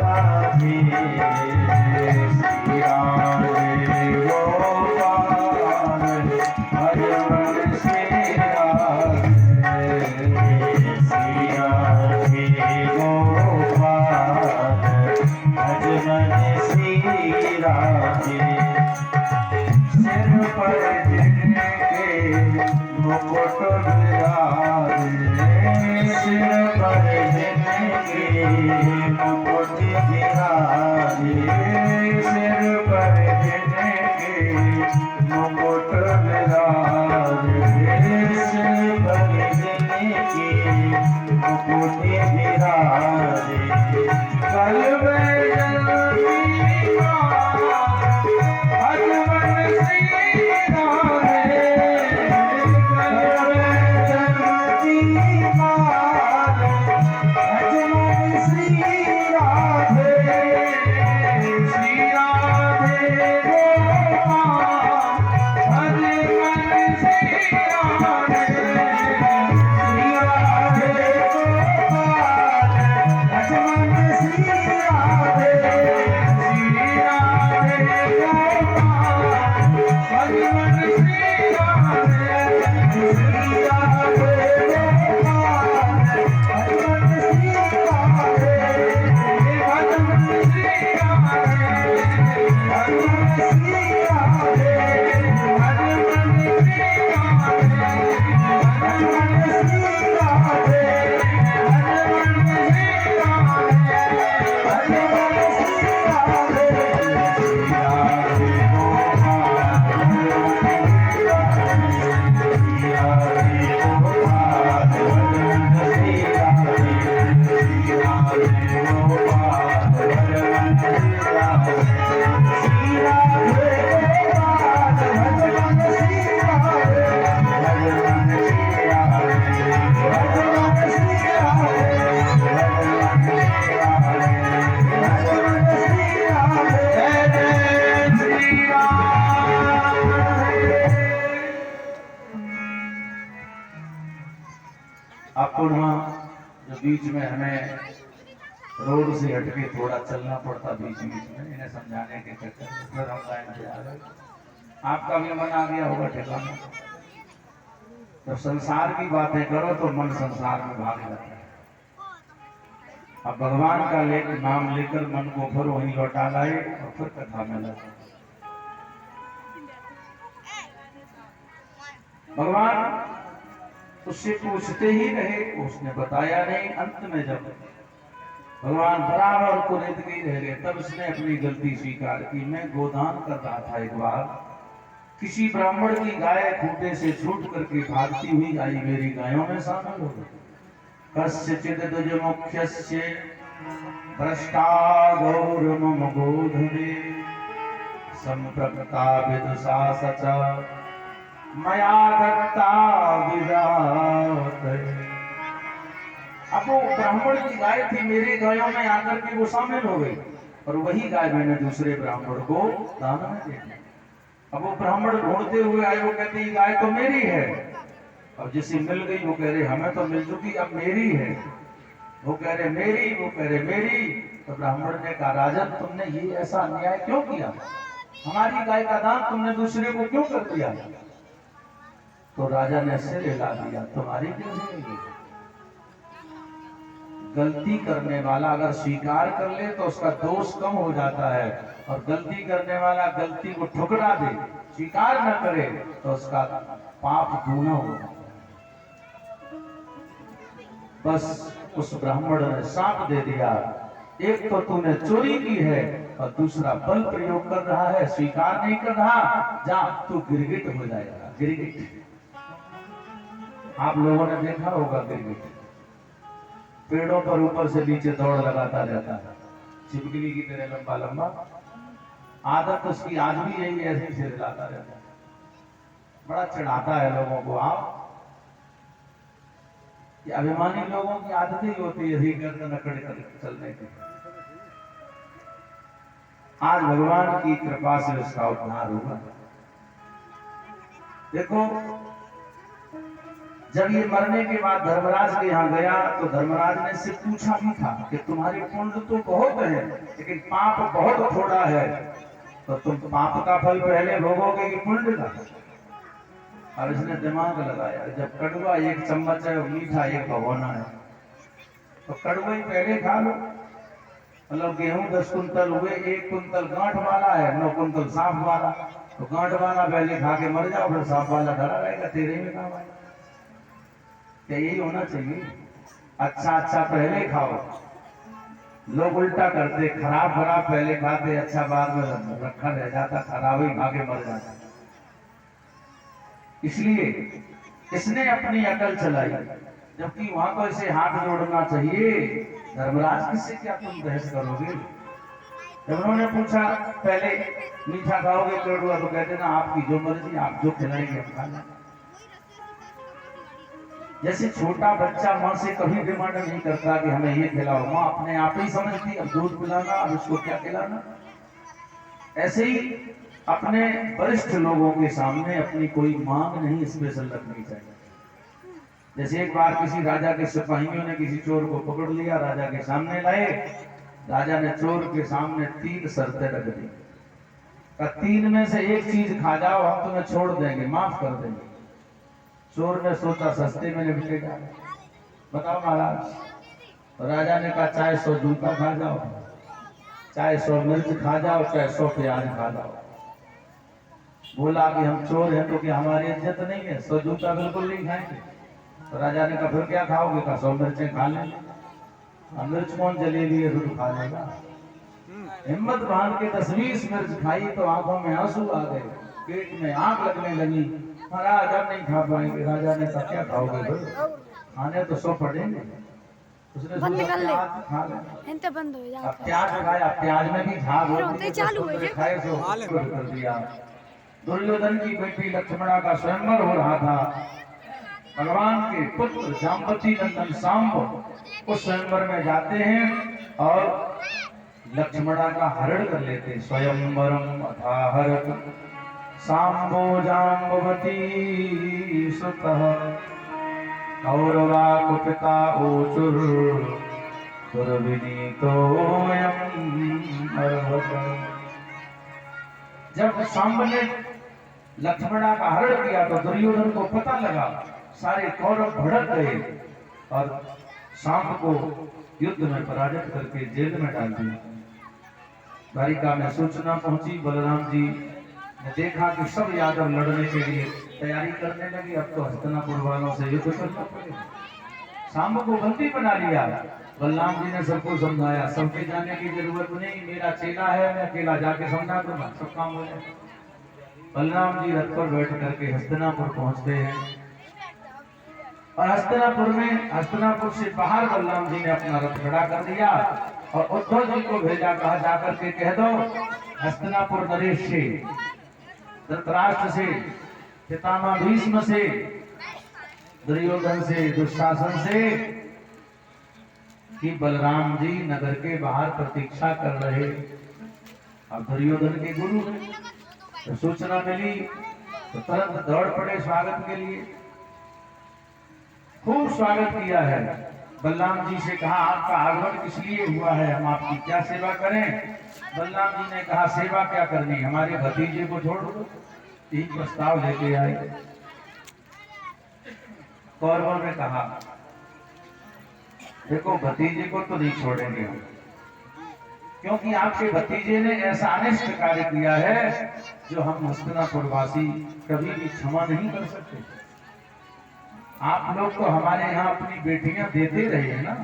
राधे श्री राधे गोपाल भजन श्री राधे श्री राधे गोपाल भजन श्री राधे सिर पर जिनके मुकुट विराजे सिर पर जिनके मुकुट विराजे सिर पर जिनके मुकुट विराजे सिर पर जिनके मुकुट विराजे कल जो बीच में हमें रोड से हटके थोड़ा चलना पड़ता बीच बीच में इन्हें समझाने के चक्कर में फिर हम लाइन पे आ गए। आपका भी मन आ गया होगा ठिकाना। जब संसार की बातें करो तो मन संसार में भाग जाता है। अब भगवान का नाम लेकर मन को फिर वहीं लौटा लाए और फिर कथा में लगे। भगवान उससे पूछते ही रहे, उसने बताया नहीं। अंत में जब भगवान बराबर को रेत गई रह गए तब उसने अपनी गलती स्वीकार की। मैं गोदान कर रहा था एक बार, किसी ब्राह्मण की गाय खूंटे से छूट करके भागती हुई आई मेरी गायों में शामिल हो गई। कस्यचित् द्विज मुख्यस्य भ्रष्टा गौर मम गोधने संप्रक्ता विदुषा सचा मया दत्ता विजात। अब वो ब्राह्मण की गाय थी, मेरे गायों में आकर के वो शामिल हो गई और वही गाय मैंने दूसरे ब्राह्मण को दान में दे दी। अब वो ब्राह्मण ढूंढते हुए आए, वो कहते ये गाय तो मेरी है। अब जिसे मिल गई वो कह रहे हमें तो मिल चुकी, अब मेरी है। वो कह रहे मेरी, वो कह रहे मेरी। तो ब्राह्मण ने कहा राजन तुमने ये ऐसा अन्याय क्यों किया, हमारी गाय का दान तुमने दूसरे को क्यों कर दिया। तो राजा ने सिर हिला दिया, तुम्हारी क्यों है। गलती करने वाला अगर स्वीकार कर ले तो उसका दोष कम हो जाता है, और गलती करने वाला गलती को ठुकरा दे, स्वीकार न करे तो उसका पाप दूना हो जाता है। बस उस ब्राह्मण ने शाप दे दिया, एक तो तूने चोरी की है और दूसरा बल प्रयोग कर रहा है, स्वीकार नहीं कर रहा, जा तू गिरगिट हो जाएगा। गिरगिट आप लोगों ने देखा होगा, गिरगिट पेड़ों पर ऊपर से नीचे दौड़ लगाता रहता है, छिपकली की तरह लंबा लंबा। आदत उसकी आज भी यही, ऐसे ही सिर हिलाता रहता है, बड़ा चढ़ाता है लोगों को। आप ये अभिमानी लोगों की आदत ही होती है गर्दन अकड़ कर चलने की। आज भगवान की कृपा से उसका उद्धार हुआ। देखो जब ये मरने के बाद धर्मराज के यहाँ गया तो धर्मराज ने इससे पूछा भी था कि तुम्हारे पुण्य तो बहुत है लेकिन पाप बहुत थोड़ा है, तो तुम पाप का फल पहले भोगोगे कि पुण्य का? अब इसने दिमाग लगाया, जब कड़वा एक चम्मच है, मीठा एक भगोना है, तो कड़वा ही पहले खा लो। मतलब गेहूं 10 कुंतल हुए, 1 कुंतल गांठ वाला है, 9 कुंतल सांप वाला, तो गांठ वाला पहले खा के मर जाओ, फिर सांप वाला धरा रहेगा, तेरे में काम आएगा। क्या यही होना चाहिए? अच्छा पहले खाओ। लोग उल्टा करते, खराब पहले खाते, अच्छा बाद में रखा रह जाता, खराब ही खा के मर जाता। इसलिए इसने अपनी अकल चलाई, जबकि वहां तो इसे हाथ जोड़ना चाहिए। धर्मराज किससे क्या तुम बहस करोगे? जब उन्होंने पूछा पहले मीठा खाओगे कड़वा, तो कहते ना आपकी जो मर्जी, आप जो खिलाएंगे हम खाना। जैसे छोटा बच्चा माँ से कभी डिमांड नहीं करता कि हमें ये खिलाओ, माँ अपने आप ही समझती अब दूध पिलाना, अब उसको क्या खिलाना। ऐसे ही अपने वरिष्ठ लोगों के सामने अपनी कोई मांग नहीं स्पेशल रखनी चाहिए। जैसे एक बार किसी राजा के सिपाहियों ने किसी चोर को पकड़ लिया, राजा के सामने लाए, राजा ने चोर के सामने 3 शर्तें रख दी। 3 में से एक चीज खा जाओ, हम तुम्हें छोड़ देंगे, माफ कर देंगे। चोर ने सोचा सस्ते में निपटेगा, बताओ महाराज। तो राजा ने कहा चाहे 100 जूता खा जाओ, चाहे 100 मिर्च खा जाओ, चाहे 100 प्याज खा जाओ। बोला कि हम चोर हैं तो क्या हमारी इज्जत नहीं है? 100 जूता बिल्कुल नहीं खाएंगे। तो राजा ने कहा फिर क्या खाओगे? कहा 100 मिर्चें खा लें। मिर्च कौन जलेबी है तो खा लेगा। हिम्मत बांध के 10-20 मिर्च खाई तो आंखों में आंसू आ गए, पेट में आग लगने लगी। महाराज अब नहीं खा पाएंगे। राजा ने कहा क्या खाओगे? भाई खाने तो 100 पड़ेंगे। उसने सोचा प्याज खा ले, बंद हो जाता। अब प्याज खाया, प्याज में भी झाग होती है, खाए तो कर दिया। दुर्योधन की बेटी लक्ष्मणा का स्वयंवर हो रहा था। भगवान के पुत्र जाम्बती नंदन सांब उस स्वयंवर में जाते हैं और लक्ष्मणा का हरण कर लेते। स्वयंवरम अथाहरत सांबो जाम्बवती सुतः कौरवा कुपिता ऊचुर दुर्विनीतोऽयं अर्हत। जब सांब ने लक्ष्मणा का हरण किया तो दुर्योधन को पता लगा, सारे कौरव भड़क गए और सांब को युद्ध में पराजित करके जेल में डाल दिया। द्वारिका में सूचना पहुंची, बलराम जी ने देखा कि सब यादव लड़ने के लिए तैयारी करने लगे, अब तो हस्तिनापुर वालों से युद्ध करना पड़ेगा। सांब को बंदी बना लिया। बलराम जी ने सबको समझाया, सबके जाने की जरूरत नहीं, मेरा चेला है, मैं अकेला जाके समझा दूंगा, सब काम हो जाए। बलराम जी रथ पर बैठ करके हस्तिनापुर पहुंचते हैं और हस्तिनापुर से बाहर बलराम जी ने अपना रथ खड़ा कर दिया और उद्धव जी को भेजा, कहा जाकर के कह दो हस्तिनापुर नरेश से, धृतराष्ट्र से, पितामह भीष्म से, दुर्योधन से, दुशासन से कि बलराम जी नगर के बाहर प्रतीक्षा कर रहे। अब दुर्योधन के गुरु तो सूचना मिली तो तुरंत दौड़ पड़े स्वागत के लिए। खूब स्वागत किया है। बलराम जी से कहा आपका आगमन किस लिए हुआ है, हम आपकी क्या सेवा करें? बलराम जी ने कहा सेवा क्या करनी, हमारे भतीजे को छोड़ दो। 3 प्रस्ताव लेके आए। कौरवों ने कहा देखो भतीजे को तो नहीं छोड़ेंगे हम, क्योंकि आपके भतीजे ने ऐसा अनिष्ट कार्य किया है जो हम हस्तिनापुर वासी कभी भी क्षमा नहीं कर सकते। आप लोग तो हमारे यहाँ अपनी बेटियां देते रहे हैं ना,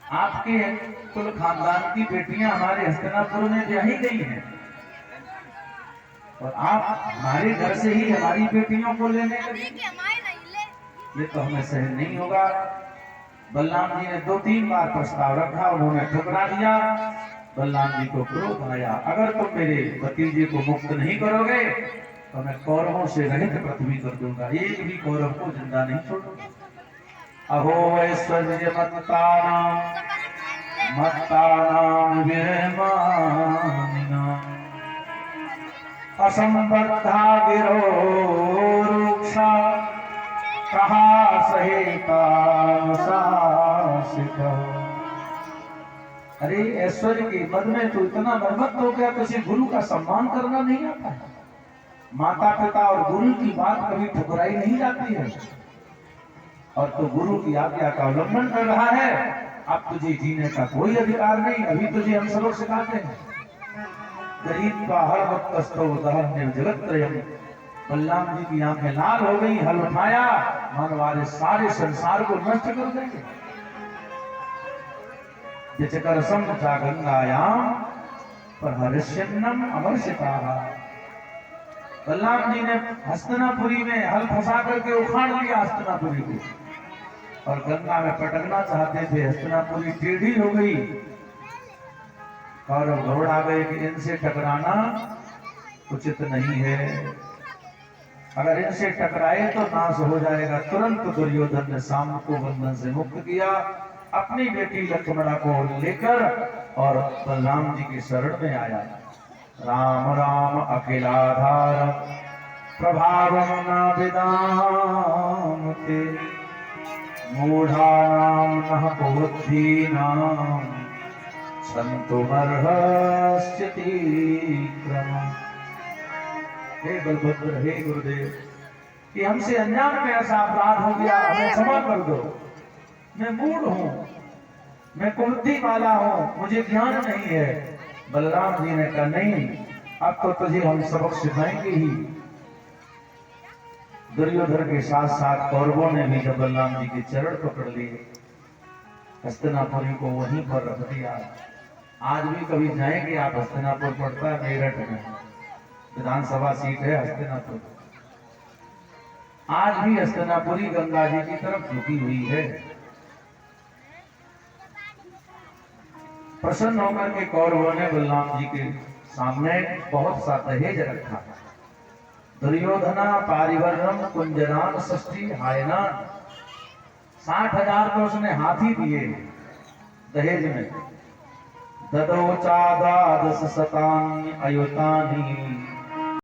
आपके कुल खानदान की बेटियां हमारे हस्तिनापुर में ब्याही गई हैं और आप हमारे घर से ही हमारी बेटियों को लेने लगे, ये तो हमें सहन नहीं होगा। बलराम जी ने 2-3 बार प्रस्ताव रखा, उन्होंने ठुकरा दिया। बलराम जी को क्रोध आया, अगर तुम मेरे भतीजे को मुक्त नहीं करोगे तो मैं कौरवों से रहित पृथ्वी कर दूंगा, एक भी कौरव को जिंदा नहीं छोड़ूंगा। अहो ऐश्वर्य मत्तानां विमानिनां असंबद्धा गिरो रुक्षा कहा सहेता अनुशासित। अरे ऐश्वर्य के मद में तो इतना नर्मत हो गया, तुझे गुरु का सम्मान करना नहीं आता है। माता पिता और गुरु की बात कभी ठुकराई नहीं जाती है, और तो गुरु की आज्ञा का उल्लंघन कर रहा है। अब तुझे जीने का कोई अधिकार नहीं। अभी तुझे हम सबक सिखाते हैं। गरीब का हर वक्त उदाहरण जगत त्रयम। बलराम जी की आंखें लाल हो गई, हल उठाया, मन वाले सारे संसार को नष्ट कर देंगे। जिचकर समझा गंगायाम पर हरिश्चन्नम अमर्षिता। बलराम जी ने हस्तिनापुरी में हल फंसा करके उखाड़ लिया हस्तिनापुरी को, और गंगा में पटकना चाहते थे। हस्तिनापुरी टेढ़ी हो गई, कौरव घबरा गए कि इनसे टकराना उचित नहीं है, अगर इनसे टकराए तो नाश हो जाएगा। तुरंत दुर्योधन ने शाम को बंधन से मुक्त किया, अपनी बेटी लक्ष्मणा को लेकर और बलराम जी की शरण में आया। राम राम अखिलाधार प्रभावम न विदामते, मूढ़ानां नः बुद्धीनां संतुमर्हस्यति क्रमम्। हे बलभद्र, हे गुरुदेव, कि हमसे अनजान में ऐसा अपराध हो गया, हमें क्षमा कर दो। मैं मूढ़ हूं, मैं कुबुद्धि वाला हूं, मुझे ज्ञान नहीं है। बलराम जी ने कहा नहीं, अब तो तुझे हम सबक सिखाएंगे ही। दुर्योधन के साथ साथ कौरवों ने भी जब बलराम जी के चरण पकड़ लिए, हस्तिनापुरी को वहीं पर रख दिया। आज भी कभी जाएंगे आप, हस्तिनापुर पड़ता है मेरठ में, विधानसभा सीट है हस्तिनापुर। आज भी हस्तिनापुरी गंगा जी की तरफ झुकी हुई है। प्रसन्न होकर के कौरवों ने बलराम जी के सामने बहुत सा दहेज रखा। दुर्योधना पारिवर्णम कुंजनान षष्ठी हायना, 60,000 तो उसने हाथी दिए दहेज में। ददो चादादश शतानि अयुतानि